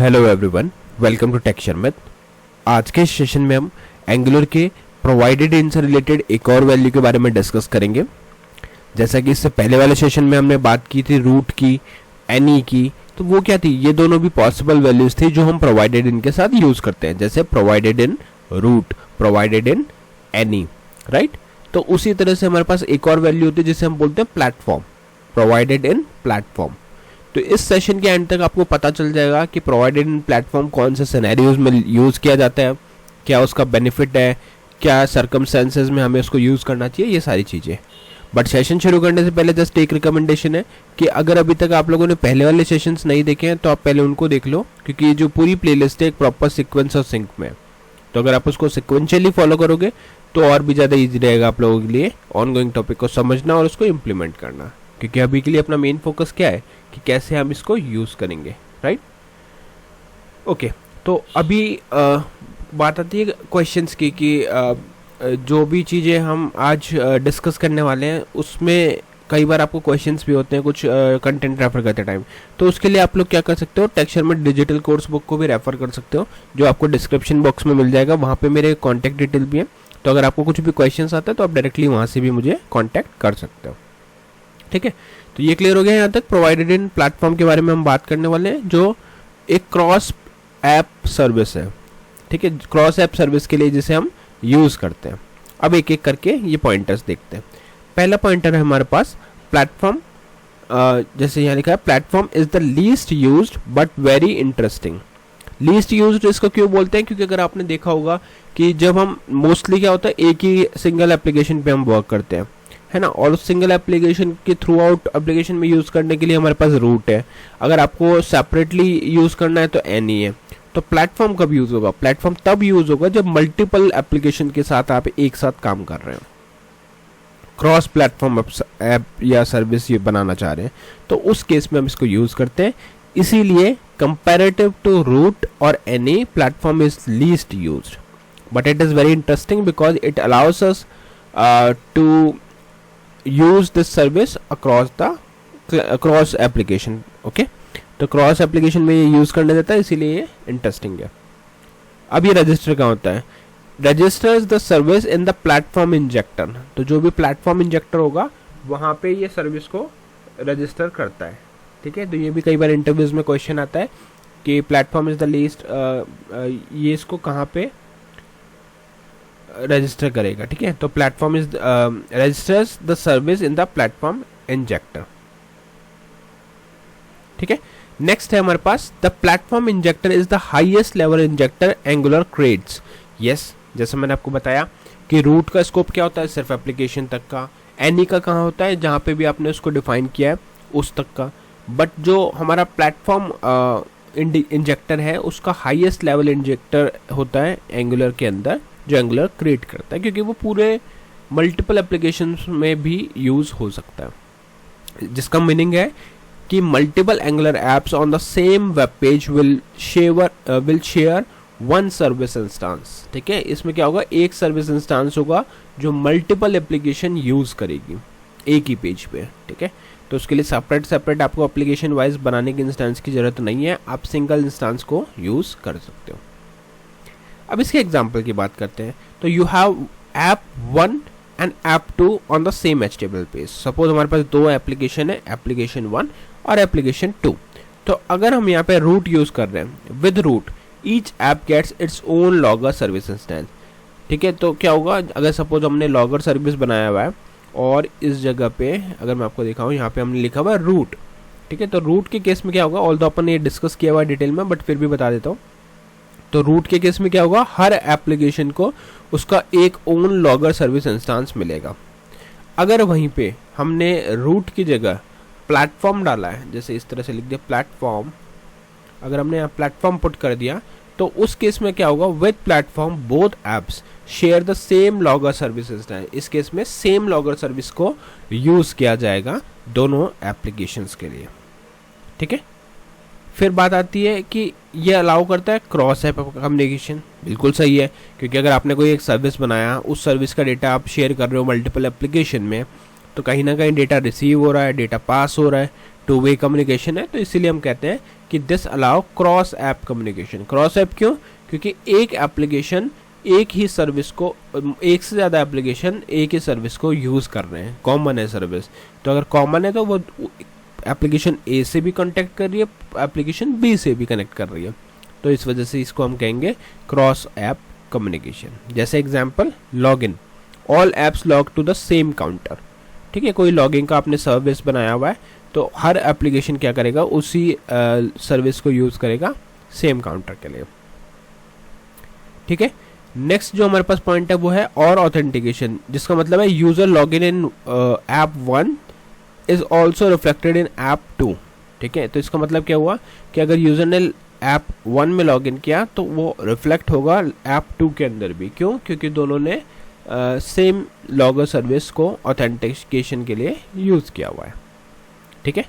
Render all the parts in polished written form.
Hello everyone, welcome to tech Sharmit. आज के session में हम एंगुलर के प्रोवाइडेड इन से रिलेटेड एक और वैल्यू के बारे में डिस्कस करेंगे। जैसा कि इससे पहले वाले सेशन में हमने बात की थी रूट की, एनी की, तो वो क्या थी, ये दोनों भी पॉसिबल वैल्यूज थी जो हम प्रोवाइडेड इन के साथ यूज करते हैं, जैसे provided in root, provided in any, right. तो उसी तरह से हमारे पास एक और वैल्यू होती है जिसे हम बोलते हैं प्लेटफॉर्म, प्रोवाइडेड इन प्लेटफॉर्म। तो इस सेशन के एंड तक आपको पता चल जाएगा कि प्रोवाइडेड इन प्लेटफॉर्म कौन से सिनेरियोज में यूज किया जाता है, क्या उसका बेनिफिट है, क्या सर्कमस्टेंसेज में हमें उसको यूज करना चाहिए, ये सारी चीजें। बट सेशन शुरू करने से पहले जस्ट एक रिकमेंडेशन है कि अगर अभी तक आप लोगों ने पहले वाले सेशंस नहीं देखे हैं तो आप पहले उनको देख लो, क्योंकि ये जो पूरी प्लेलिस्ट है एक प्रॉपर सीक्वेंस और सिंक में है। तो अगर आप उसको सिक्वेंशियली फॉलो करोगे तो और भी ज़्यादा ईजी रहेगा आप लोगों के लिए ऑनगोइंग टॉपिक को समझना और उसको इम्प्लीमेंट करना, क्योंकि अभी के लिए अपना मेन फोकस क्या है कि कैसे हम इसको यूज़ करेंगे, राइट। ओके, तो अभी बात आती है क्वेश्चंस की कि जो भी चीज़ें हम आज डिस्कस करने वाले हैं उसमें कई बार आपको क्वेश्चंस भी होते हैं कुछ कंटेंट रेफर करते टाइम। तो उसके लिए आप लोग क्या कर सकते हो, take Sharmit digital course book को भी रेफर कर सकते हो, जो आपको डिस्क्रिप्शन बॉक्स में मिल जाएगा। वहाँ पे मेरे कॉन्टैक्ट डिटेल भी है, तो अगर आपको कुछ भी क्वेश्चंस आता है तो आप डायरेक्टली वहाँ से भी मुझे कॉन्टैक्ट कर सकते हो, ठीक है। तो ये क्लियर हो गया। यहाँ तक प्रोवाइडेड इन प्लेटफॉर्म के बारे में हम बात करने वाले हैं, जो एक क्रॉस ऐप सर्विस है, ठीक है, क्रॉस ऐप सर्विस के लिए जिसे हम यूज़ करते हैं। अब एक एक करके ये पॉइंटर्स देखते हैं। पहला पॉइंटर है हमारे पास प्लेटफॉर्म, जैसे यहाँ लिखा है platform is the least used but very interesting. Least used इसको क्यों बोलते हैं, क्योंकि अगर आपने देखा होगा कि जब हम मोस्टली क्या होता है एक ही सिंगल एप्लीकेशन पे हम वर्क करते हैं, है ना, और उस सिंगल एप्लीकेशन के थ्रू आउट एप्लीकेशन में यूज़ करने के लिए हमारे पास रूट है। अगर आपको सेपरेटली यूज़ करना है तो एनी है। तो प्लेटफॉर्म कब यूज़ होगा, प्लेटफॉर्म तब यूज़ होगा जब मल्टीपल एप्लीकेशन के साथ आप एक साथ काम कर रहे हो, क्रॉस प्लेटफॉर्म ऐप या सर्विस ये बनाना चाह रहे हैं, तो उस केस में हम इसको यूज़ करते हैं। इसीलिए कंपैरेटिव टू रूट और any, platform is least used, but it is very interesting because it allows us to use this service across application, okay। तो क्रॉस एप्लीकेशन में ये यूज करने देता है, इसीलिए ये इंटरेस्टिंग है। अब ये रजिस्टर कहाँ होता है, registers the service in the platform injector. तो जो भी प्लेटफॉर्म इंजेक्टर होगा वहाँ पे ये सर्विस को रजिस्टर करता है, ठीक है। तो ये भी कई बार इंटरव्यूज में क्वेश्चन आता है कि प्लेटफॉर्म इज द लीस्ट, ये इसको कहाँ पे रजिस्टर करेगा, ठीक है। तो platform is registers the service in the platform injector, ठीक है। नेक्स्ट है हमारे पास the platform injector is the highest level injector Angular creates. Yes, जैसे मैंने आपको बताया कि रूट का स्कोप क्या होता है, सिर्फ एप्लीकेशन तक का। एनी का कहाँ होता है, जहाँ पे भी आपने उसको डिफाइन किया है उस तक का। बट जो हमारा प्लेटफॉर्म इंजेक्टर है उसका हाईएस्ट लेवल इंजेक्टर होता है एंगुलर के अंदर, जो एंगुलर क्रिएट करता है, क्योंकि वो पूरे मल्टीपल एप्लीकेशंस में भी यूज़ हो सकता है। जिसका मीनिंग है कि multiple angular apps on the same web page will share one service instance, ठीक है। इसमें क्या होगा, एक सर्विस इंस्टांस होगा जो मल्टीपल एप्लीकेशन यूज़ करेगी एक ही पेज पे, ठीक है। तो उसके लिए सेपरेट आपको एप्लीकेशन वाइज बनाने की इंस्टांस की ज़रूरत नहीं है, आप सिंगल इंस्टांस को यूज़ कर सकते हो। अब इसके एग्जाम्पल की बात करते हैं। तो you have app 1 and app 2 on the same HTML page. Suppose हमारे पास दो एप्लीकेशन है, एप्लीकेशन 1 और एप्लीकेशन 2। तो अगर हम यहाँ पे रूट यूज़ कर रहे हैं, with root each app gets its own logger service instance, ठीक है। तो क्या होगा, अगर सपोज हमने लॉगर सर्विस बनाया हुआ है और इस जगह पे अगर मैं आपको दिखाऊँ, यहाँ पे हमने लिखा हुआ है रूट, ठीक है। तो रूट के केस में क्या होगा, ऑल तो अपन ये डिस्कस किया हुआ है डिटेल में, बट फिर भी बता देता हूँ। तो रूट के केस में क्या होगा, हर एप्लीकेशन को उसका एक ओन लॉगर सर्विस इंस्टांस मिलेगा। अगर वहीं पे हमने रूट की जगह प्लेटफॉर्म डाला है, जैसे इस तरह से लिख दिया प्लेटफॉर्म, अगर हमने यहाँ प्लेटफॉर्म पुट कर दिया तो उस केस में क्या होगा, with platform both apps share the same logger service instance. इस केस में सेम लॉगर सर्विस को यूज किया जाएगा दोनों एप्लीकेशंस के लिए, ठीक है। फिर बात आती है कि ये अलाउ करता है क्रॉस ऐप कम्युनिकेशन। बिल्कुल सही है, क्योंकि अगर आपने कोई एक सर्विस बनाया, उस सर्विस का डेटा आप शेयर कर रहे हो मल्टीपल एप्लीकेशन में, तो कहीं ना कहीं डेटा रिसीव हो रहा है, डेटा पास हो रहा है, टू वे कम्युनिकेशन है, तो इसीलिए हम कहते हैं कि this allow cross app communication. Cross app क्यों? क्योंकि एक एप्लीकेशन एक ही सर्विस को, एक से ज़्यादा एप्लीकेशन एक ही सर्विस को यूज़ कर रहे हैं, कॉमन है सर्विस। तो अगर कॉमन है तो वो एप्लीकेशन ए से भी कनेक्ट कर रही है, एप्लीकेशन बी से भी कनेक्ट कर रही है, तो इस वजह से इसको हम कहेंगे क्रॉस ऐप कम्युनिकेशन। जैसे example login, all apps log to the same counter. ठीक है, कोई लॉगिन का आपने सर्विस बनाया हुआ है तो हर एप्लीकेशन क्या करेगा, उसी सर्विस को यूज़ करेगा सेम काउंटर के लिए। ठीक है, नेक्स्ट जो हमारे पास पॉइंट है वो है और ऑथेंटिकेशन, जिसका मतलब है user login in app 1 is also reflected in app 2। ठीक है, तो इसका मतलब क्या हुआ कि अगर यूजर ने ऐप 1 में लॉगिन किया तो वो रिफ्लेक्ट होगा ऐप 2 के अंदर भी। क्यों? क्योंकि दोनों ने सेम लॉगर सर्विस को ऑथेंटिकेशन के लिए यूज़ किया हुआ है। ठीक है,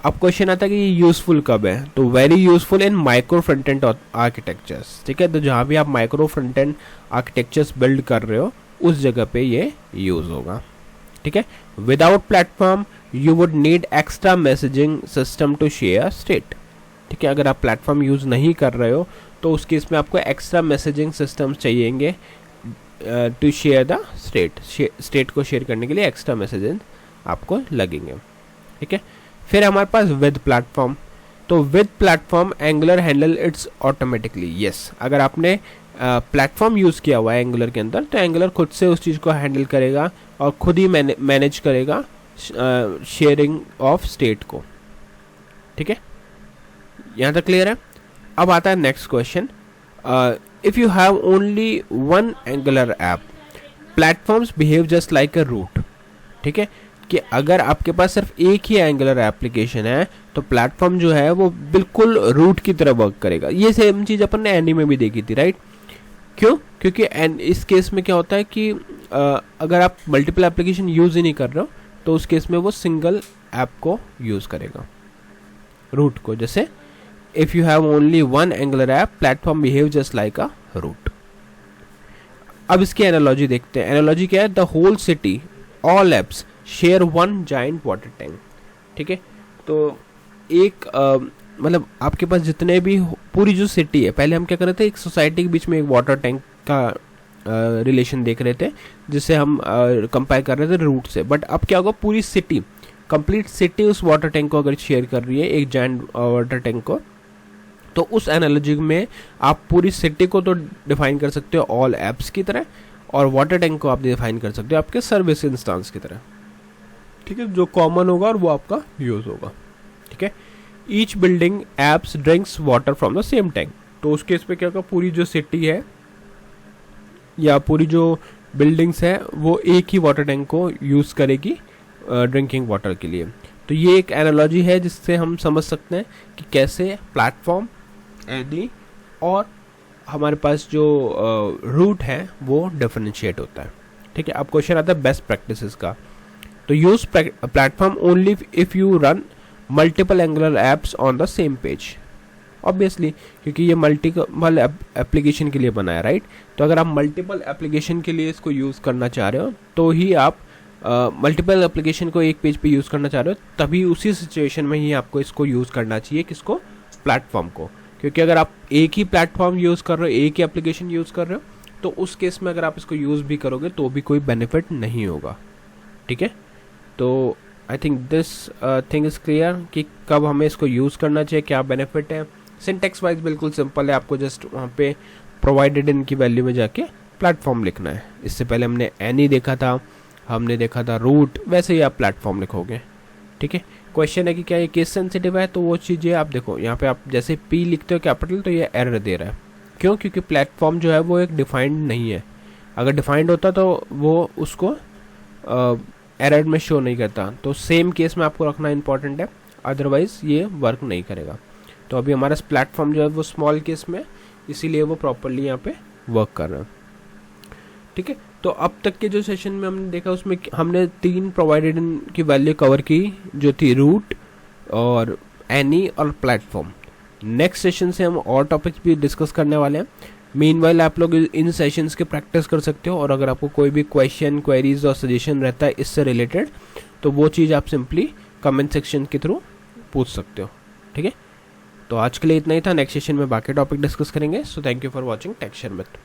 अब क्वेश्चन आता है कि ये यूज़फुल कब है, तो वेरी यूज़फुल इन माइक्रो फ्रंट एंड आर्किटेक्चर्स। ठीक है, तो जहाँ भी आप micro front end architectures build कर रहे हो उस जगह पे ये यूज़ होगा। ठीक है, without platform you would need extra messaging system to share state. ठीक है, अगर आप प्लेटफॉर्म यूज़ नहीं कर रहे हो तो उस केस में आपको एक्स्ट्रा मैसेजिंग सिस्टम्स चाहिएंगे टू शेयर द स्टेट को शेयर करने के लिए एक्स्ट्रा मैसेजेस आपको लगेंगे। ठीक है, फिर हमारे पास विद प्लेटफॉर्म, तो with platform angular handle it's automatically. Yes, अगर आपने प्लेटफॉर्म यूज़ किया हुआ है एंगुलर के अंदर तो एंगुलर खुद से उस चीज़ को हैंडल करेगा और खुद ही मैनेज करेगा शेयरिंग ऑफ स्टेट को। ठीक है, यहाँ तक क्लियर है। अब आता है next question, if you have only one Angular app, platforms behave just like a root. ठीक है, कि अगर आपके पास सिर्फ एक ही एंगुलर एप्लीकेशन है तो प्लेटफॉर्म जो है वो बिल्कुल रूट की तरह वर्क करेगा। ये सेम चीज़ अपन ने एनी में भी देखी थी, राइट? क्यों? क्योंकि इस केस में क्या होता है कि अगर आप मल्टीपल एप्लीकेशन यूज़ ही नहीं कर रहे हो तो उस केस में वो सिंगल ऐप को यूज़ करेगा, रूट को। जैसे if you have only one Angular app, platform behave just like a root. अब इसकी एनालॉजी देखते हैं। एनालॉजी क्या है? The whole city, all apps share one giant water tank. ठीक है, तो एक मतलब आपके पास जितने भी पूरी जो सिटी है, पहले हम क्या कर रहे थे, एक सोसाइटी के बीच में एक वाटर टैंक का रिलेशन देख रहे थे जिससे हम कंपेयर कर रहे थे रूट से। बट अब क्या होगा, पूरी सिटी, कंप्लीट सिटी उस वाटर टैंक को अगर शेयर कर रही है, एक जाइंट वाटर टैंक को, तो उस एनालॉजी में आप पूरी सिटी को तो डिफाइन कर सकते हो ऑल एप्स की तरह, और वाटर टैंक को आप डिफाइन कर सकते हो आपके सर्विस इंस्टेंस की तरह। ठीक है, जो कॉमन होगा और वो आपका यूज होगा। ठीक है, each building apps drinks water from the same tank, तो उस केस पे क्या होगा, पूरी जो सिटी है या पूरी जो बिल्डिंग्स है वो एक ही वाटर टैंक को यूज़ करेगी ड्रिंकिंग वाटर के लिए। तो ये एक एनालॉजी है जिससे हम समझ सकते हैं कि कैसे प्लेटफॉर्म एनी और हमारे पास जो रूट है वो डिफरेंशिएट होता है। ठीक है, अब क्वेश्चन आता है बेस्ट प्रैक्टिसेस का। तो use platform only if you run multiple angular apps on the same page. Obviously, क्योंकि ये मल्टीपल एप्लीकेशन के लिए बना है, राइट? तो अगर आप मल्टीपल एप्लीकेशन के लिए इसको यूज़ करना चाह रहे हो तो ही आप मल्टीपल एप्लीकेशन को एक पेज पे यूज़ करना चाह रहे हो, तभी उसी सिचुएशन में ही आपको इसको यूज़ करना चाहिए। किसको? प्लेटफॉर्म को। क्योंकि अगर आप एक ही प्लेटफॉर्म यूज़ कर रहे हो, एक ही एप्लीकेशन यूज़ कर रहे हो, तो उस केस में अगर आप इसको यूज़ भी करोगे तो भी कोई बेनिफिट नहीं होगा। ठीक है, तो I think this thing is clear कि कब हमें इसको यूज़ करना चाहिए, क्या बेनिफिट है। सिंटेक्स वाइज बिल्कुल सिंपल है, आपको जस्ट वहाँ पे प्रोवाइडेड इन की वैल्यू में जाके प्लेटफॉर्म लिखना है। इससे पहले हमने एनी देखा था, हमने देखा था रूट, वैसे ही आप प्लेटफॉर्म लिखोगे। ठीक है, क्वेश्चन है कि क्या ये केस सेंसिटिव है, तो वो चीज़ें आप देखो, यहाँ पे आप जैसे पी लिखते हो कैपिटल तो ये एरर दे रहा है। क्यों? क्योंकि प्लेटफॉर्म जो है वो एक डिफाइंड नहीं है। अगर डिफाइंड होता तो वो उसको एरर में शो नहीं करता। तो सेम केस में आपको रखना इंपॉर्टेंट है, अदरवाइज ये वर्क नहीं करेगा। तो अभी हमारा प्लेटफॉर्म जो है वो स्मॉल केस में, इसीलिए वो प्रॉपरली यहाँ पे वर्क कर रहा है। ठीक है, तो अब तक के जो सेशन में हमने देखा उसमें हमने 3 प्रोवाइडेड की वैल्यू कवर की, जो थी रूट और एनी और प्लेटफॉर्म। नेक्स्ट सेशन से हम और टॉपिक्स भी डिस्कस करने वाले हैं। मीनवाइल आप लोग इन सेशंस के प्रैक्टिस कर सकते हो, और अगर आपको कोई भी क्वेश्चन, क्वेरीज और सजेशन रहता है इससे रिलेटेड, तो वो चीज़ आप सिंपली कमेंट सेक्शन के थ्रू पूछ सकते हो। ठीक है, तो आज के लिए इतना ही था। नेक्स्ट सेशन में बाकी टॉपिक डिस्कस करेंगे। So thank you for watching tech share with.